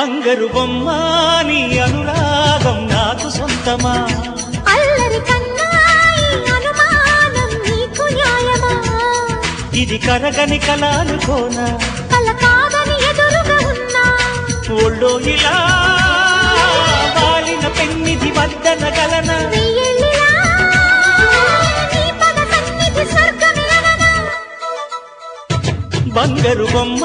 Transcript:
బంగారు బొమ్మ నీ అనురాగం నాకు సొంతమా అల్లరి కన్నాయి అనుమానం నీకు న్యాయమా ఇది కరగని కల అనుకోనా కల కాదని ఎదురుగా ఉన్నా ఒళ్ళో ఇలా వాలిన పెన్నిది వద్దనగలనా వెయ్యేళ్ళిలా నీ పద సన్నిధి స్వర్గమిలగనా బంగారు బొమ్మ